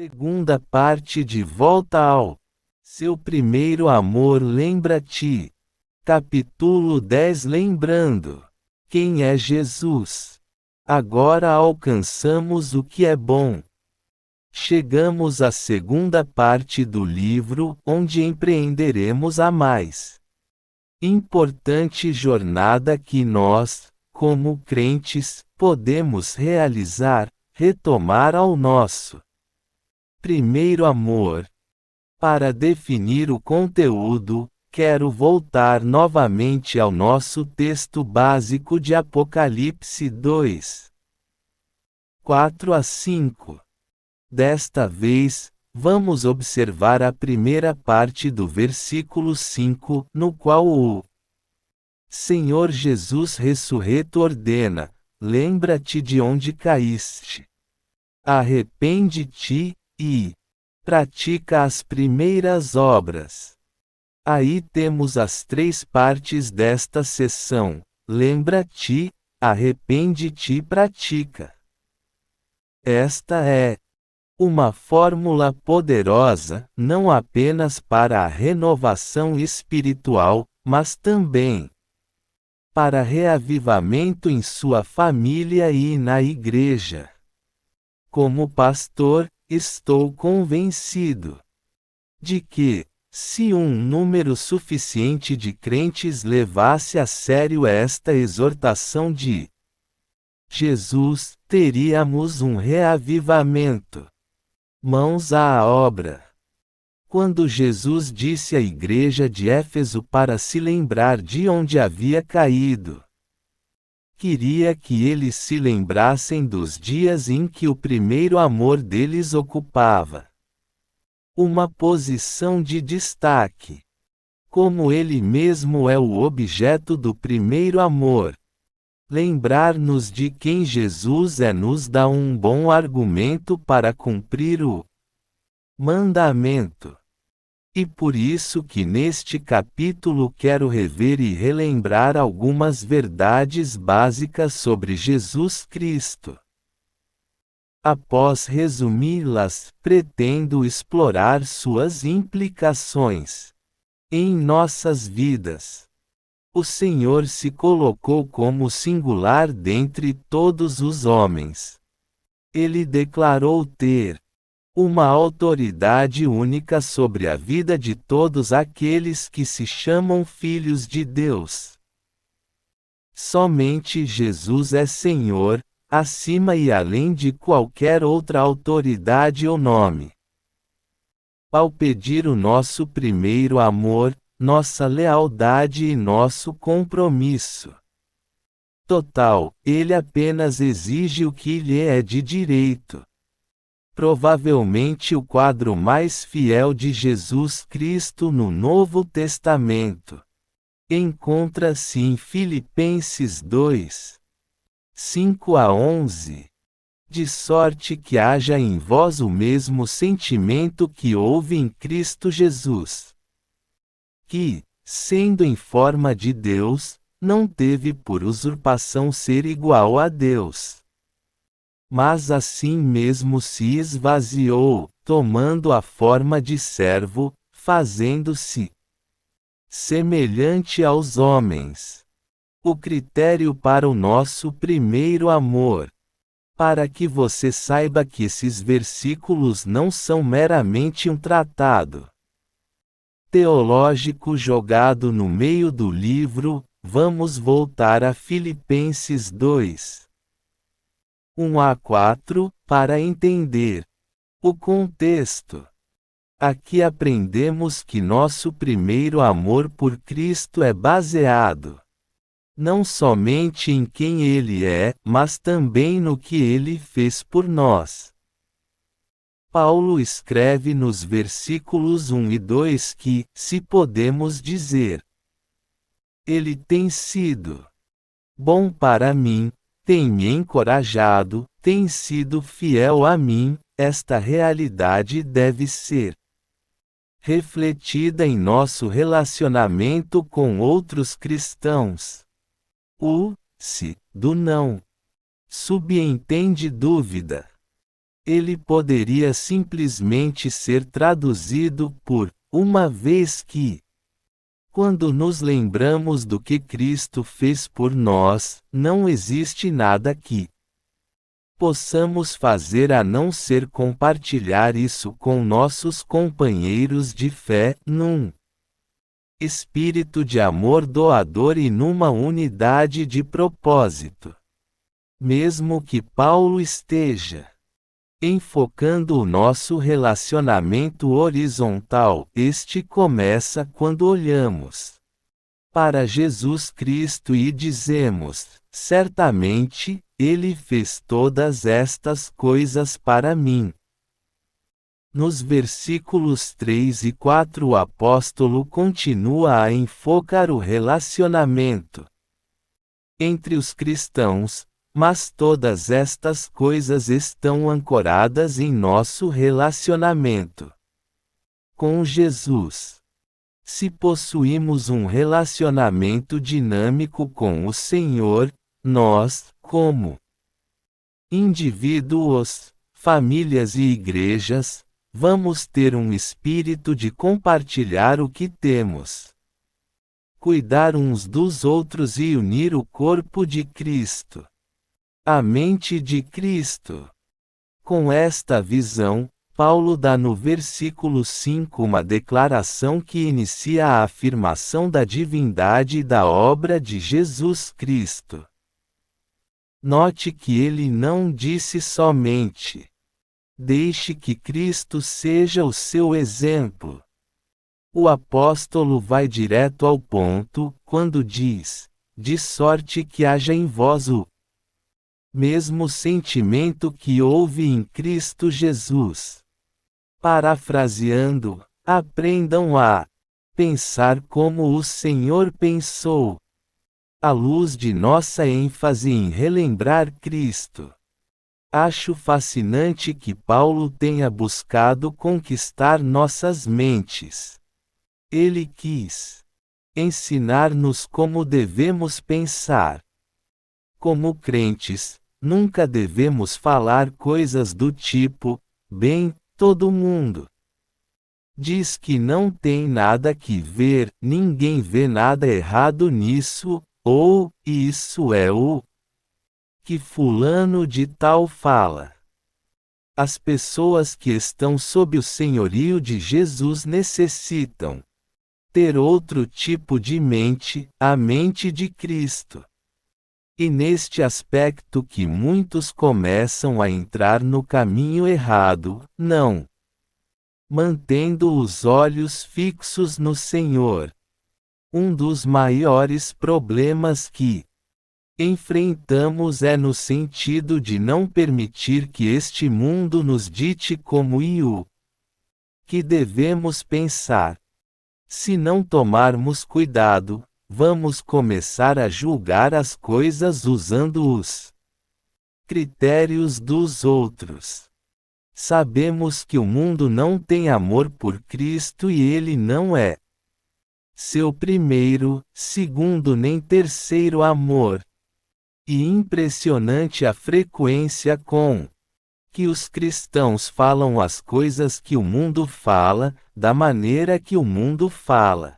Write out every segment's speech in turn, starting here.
Segunda parte de Volta ao Seu Primeiro Amor. Lembra-te. Capítulo 10. Lembrando quem é Jesus. Agora alcançamos o que é bom. Chegamos à segunda parte do livro, onde empreenderemos a mais importante jornada que nós, como crentes, podemos realizar, retomar ao nosso primeiro amor. Para definir o conteúdo, quero voltar novamente ao nosso texto básico de Apocalipse 2, 4 a 5. Desta vez, vamos observar a primeira parte do versículo 5, no qual o Senhor Jesus ressurreto ordena: lembra-te de onde caíste. Arrepende-te, e pratica as primeiras obras. Aí temos as três partes desta seção: lembra-te, arrepende-te e pratica. Esta é uma fórmula poderosa, não apenas para a renovação espiritual, mas também para reavivamento em sua família e na igreja. Como pastor, estou convencido de que, se um número suficiente de crentes levasse a sério esta exortação de Jesus, teríamos um reavivamento. Mãos à obra. Quando Jesus disse à igreja de Éfeso para se lembrar de onde havia caído, queria que eles se lembrassem dos dias em que o primeiro amor deles ocupava uma posição de destaque. Como ele mesmo é o objeto do primeiro amor, lembrar-nos de quem Jesus é nos dá um bom argumento para cumprir o mandamento. E por isso que neste capítulo quero rever e relembrar algumas verdades básicas sobre Jesus Cristo. Após resumi-las, pretendo explorar suas implicações em nossas vidas. O Senhor se colocou como singular dentre todos os homens. Ele declarou ter uma autoridade única sobre a vida de todos aqueles que se chamam filhos de Deus. Somente Jesus é Senhor, acima e além de qualquer outra autoridade ou nome. Ao pedir o nosso primeiro amor, nossa lealdade e nosso compromisso total, ele apenas exige o que lhe é de direito. Provavelmente o quadro mais fiel de Jesus Cristo no Novo Testamento encontra-se em Filipenses 2, 5 a 11. De sorte que haja em vós o mesmo sentimento que houve em Cristo Jesus, que, sendo em forma de Deus, não teve por usurpação ser igual a Deus. Mas assim mesmo se esvaziou, tomando a forma de servo, fazendo-se semelhante aos homens. O critério para o nosso primeiro amor. Para que você saiba que esses versículos não são meramente um tratado teológico jogado no meio do livro, vamos voltar a Filipenses 2, 1 a 4, para entender o contexto. Aqui aprendemos que nosso primeiro amor por Cristo é baseado não somente em quem Ele é, mas também no que Ele fez por nós. Paulo escreve nos versículos 1 e 2 que, se podemos dizer, Ele tem sido bom para mim, tem me encorajado, tem sido fiel a mim, esta realidade deve ser refletida em nosso relacionamento com outros cristãos. O se do não subentende dúvida. Ele poderia simplesmente ser traduzido por, uma vez que. Quando nos lembramos do que Cristo fez por nós, não existe nada que possamos fazer a não ser compartilhar isso com nossos companheiros de fé, num espírito de amor doador e numa unidade de propósito. Mesmo que Paulo esteja enfocando o nosso relacionamento horizontal, este começa quando olhamos para Jesus Cristo e dizemos: certamente, Ele fez todas estas coisas para mim. Nos versículos 3 e 4 o apóstolo continua a enfocar o relacionamento entre os cristãos, mas todas estas coisas estão ancoradas em nosso relacionamento com Jesus. Se possuímos um relacionamento dinâmico com o Senhor, nós, como indivíduos, famílias e igrejas, vamos ter um espírito de compartilhar o que temos, cuidar uns dos outros e unir o corpo de Cristo. A mente de Cristo. Com esta visão, Paulo dá no versículo 5 uma declaração que inicia a afirmação da divindade da obra de Jesus Cristo. Note que ele não disse somente: deixe que Cristo seja o seu exemplo. O apóstolo vai direto ao ponto, quando diz: de sorte que haja em vós o mesmo sentimento que houve em Cristo Jesus. Parafraseando, aprendam a pensar como o Senhor pensou. À luz de nossa ênfase em relembrar Cristo. Acho fascinante que Paulo tenha buscado conquistar nossas mentes. Ele quis ensinar-nos como devemos pensar. Como crentes, nunca devemos falar coisas do tipo: bem, todo mundo diz que não tem nada que ver, ninguém vê nada errado nisso, ou, isso é o que fulano de tal fala. As pessoas que estão sob o senhorio de Jesus necessitam ter outro tipo de mente, a mente de Cristo. E neste aspecto que muitos começam a entrar no caminho errado, não mantendo os olhos fixos no Senhor. Um dos maiores problemas que enfrentamos é no sentido de não permitir que este mundo nos dite como e o que devemos pensar. Se não tomarmos cuidado, vamos começar a julgar as coisas usando os critérios dos outros. Sabemos que o mundo não tem amor por Cristo e ele não é seu primeiro, segundo nem terceiro amor. E impressionante a frequência com que os cristãos falam as coisas que o mundo fala, da maneira que o mundo fala,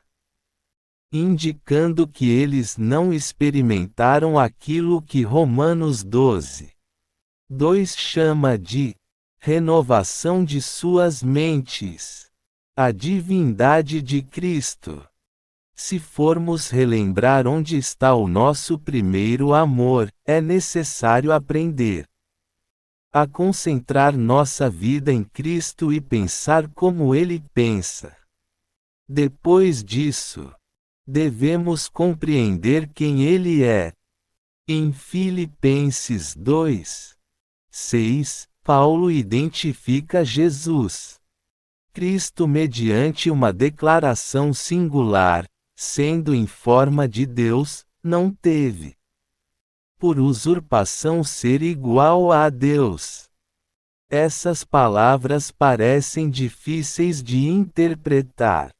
indicando que eles não experimentaram aquilo que Romanos 12:2 chama de renovação de suas mentes. A divindade de Cristo. Se formos relembrar onde está o nosso primeiro amor, é necessário aprender a concentrar nossa vida em Cristo e pensar como Ele pensa. Depois disso, devemos compreender quem Ele é. Em Filipenses 2:6, Paulo identifica Jesus Cristo mediante uma declaração singular: sendo em forma de Deus, não teve por usurpação ser igual a Deus. Essas palavras parecem difíceis de interpretar.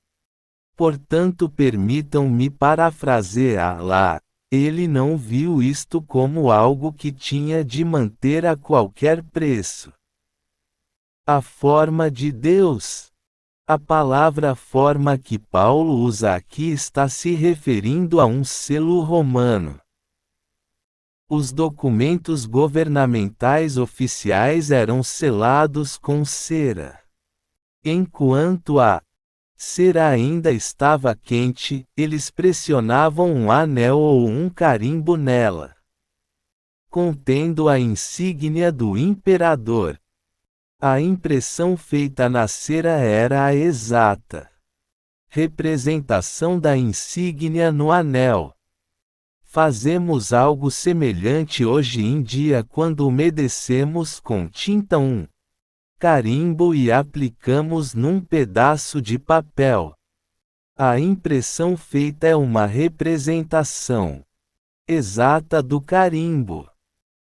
Portanto, permitam-me parafraseá-la. Ele não viu isto como algo que tinha de manter a qualquer preço. A forma de Deus. A palavra forma que Paulo usa aqui está se referindo a um selo romano. Os documentos governamentais oficiais eram selados com cera. Enquanto a cera ainda estava quente, eles pressionavam um anel ou um carimbo nela, contendo a insígnia do imperador. A impressão feita na cera era a exata representação da insígnia no anel. Fazemos algo semelhante hoje em dia quando umedecemos com tinta um carimbo e aplicamos num pedaço de papel. A impressão feita é uma representação exata do carimbo.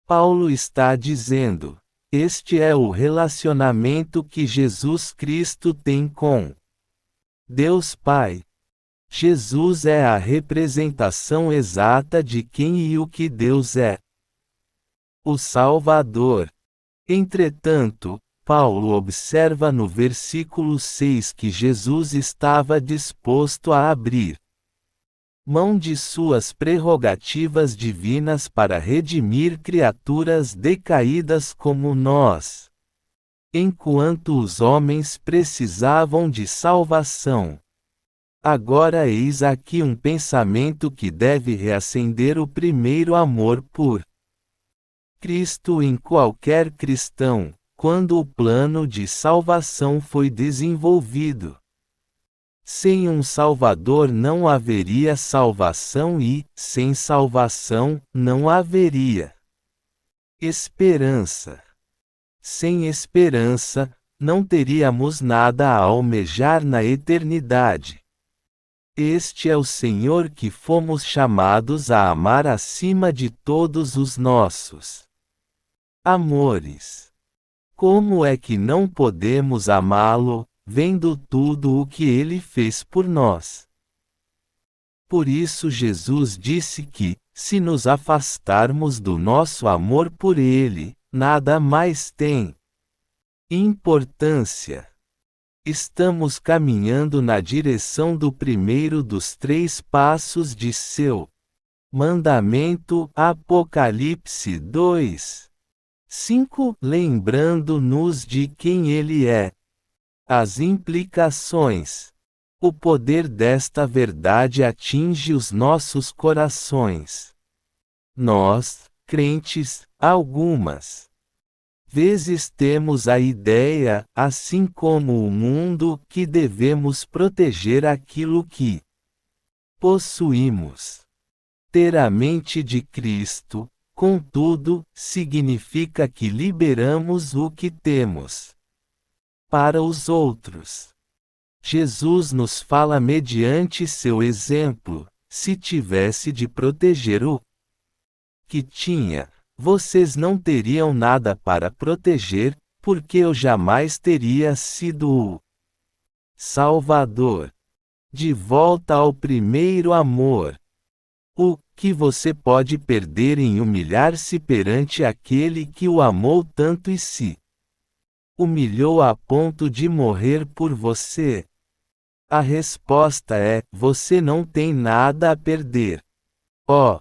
Paulo está dizendo: este é o relacionamento que Jesus Cristo tem com Deus Pai. Jesus é a representação exata de quem e o que Deus é. O Salvador. Entretanto, Paulo observa no versículo 6 que Jesus estava disposto a abrir mão de suas prerrogativas divinas para redimir criaturas decaídas como nós. Enquanto os homens precisavam de salvação. Agora eis aqui um pensamento que deve reacender o primeiro amor por Cristo em qualquer cristão, quando o plano de salvação foi desenvolvido. Sem um Salvador não haveria salvação e, sem salvação, não haveria esperança. Sem esperança, não teríamos nada a almejar na eternidade. Este é o Senhor que fomos chamados a amar acima de todos os nossos amores. Como é que não podemos amá-lo, vendo tudo o que ele fez por nós? Por isso Jesus disse que, se nos afastarmos do nosso amor por ele, nada mais tem importância. Estamos caminhando na direção do primeiro dos 3 passos de seu mandamento, Apocalipse 2:5, lembrando-nos de quem ele é. As implicações. O poder desta verdade atinge os nossos corações. Nós, crentes, algumas vezes temos a ideia, assim como o mundo, que devemos proteger aquilo que possuímos. Ter a mente de Cristo, contudo, significa que liberamos o que temos para os outros. Jesus nos fala mediante seu exemplo: se tivesse de proteger o que tinha, vocês não teriam nada para proteger, porque eu jamais teria sido o Salvador. De volta ao primeiro amor. O que você pode perder em humilhar-se perante aquele que o amou tanto e se humilhou a ponto de morrer por você? A resposta é: você não tem nada a perder. Ó,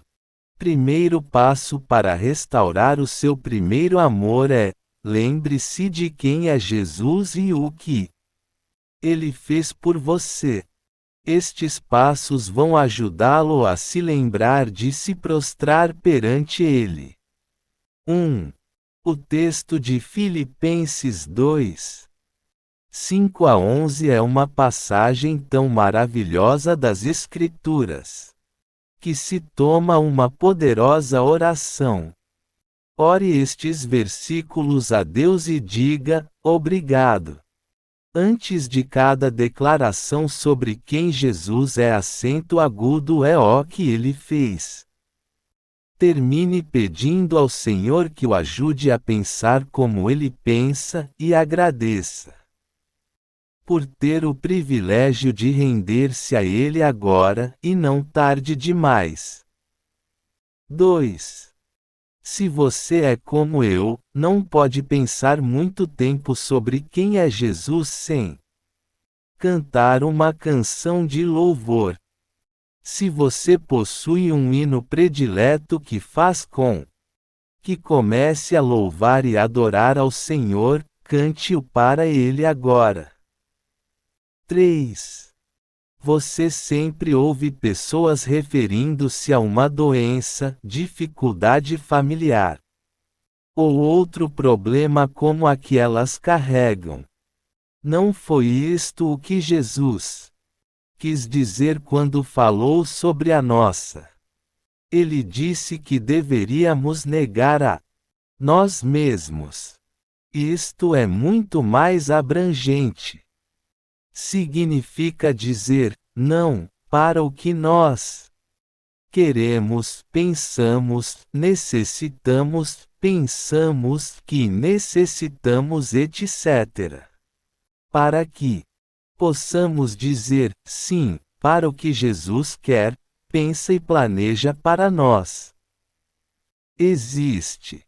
primeiro passo para restaurar o seu primeiro amor é: lembre-se de quem é Jesus e o que ele fez por você. Estes passos vão ajudá-lo a se lembrar de se prostrar perante ele. 1. O texto de Filipenses 2:5-11 é uma passagem tão maravilhosa das Escrituras, que se toma uma poderosa oração. Ore estes versículos a Deus e diga: obrigado. Antes de cada declaração sobre quem Jesus é, acento agudo é o que ele fez. Termine pedindo ao Senhor que o ajude a pensar como ele pensa, e agradeça por ter o privilégio de render-se a ele agora, e não tarde demais. 2. Se você é como eu, não pode pensar muito tempo sobre quem é Jesus sem cantar uma canção de louvor. Se você possui um hino predileto que faz com que comece a louvar e adorar ao Senhor, cante-o para Ele agora. 3. Você sempre ouve pessoas referindo-se a uma doença, dificuldade familiar ou outro problema como a que elas carregam. Não foi isto o que Jesus quis dizer quando falou sobre a nossa. Ele disse que deveríamos negar a nós mesmos. Isto é muito mais abrangente. Significa dizer não para o que nós queremos, pensamos que necessitamos, etc. Para que possamos dizer sim para o que Jesus quer, pensa e planeja para nós. Existe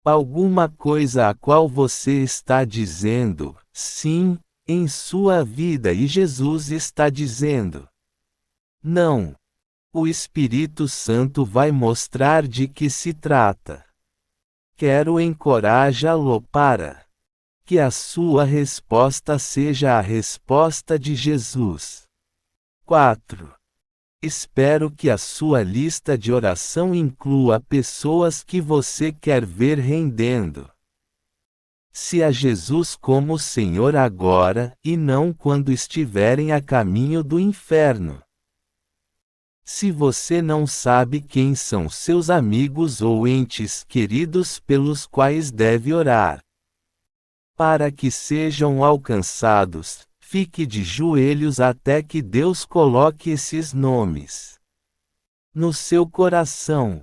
alguma coisa a qual você está dizendo sim em sua vida e Jesus está dizendo não? O Espírito Santo vai mostrar de que se trata. Quero encorajá-lo para que a sua resposta seja a resposta de Jesus. 4. Espero que a sua lista de oração inclua pessoas que você quer ver rendendo se a Jesus como Senhor agora, e não quando estiverem a caminho do inferno. Se você não sabe quem são seus amigos ou entes queridos pelos quais deve orar para que sejam alcançados, fique de joelhos até que Deus coloque esses nomes no seu coração.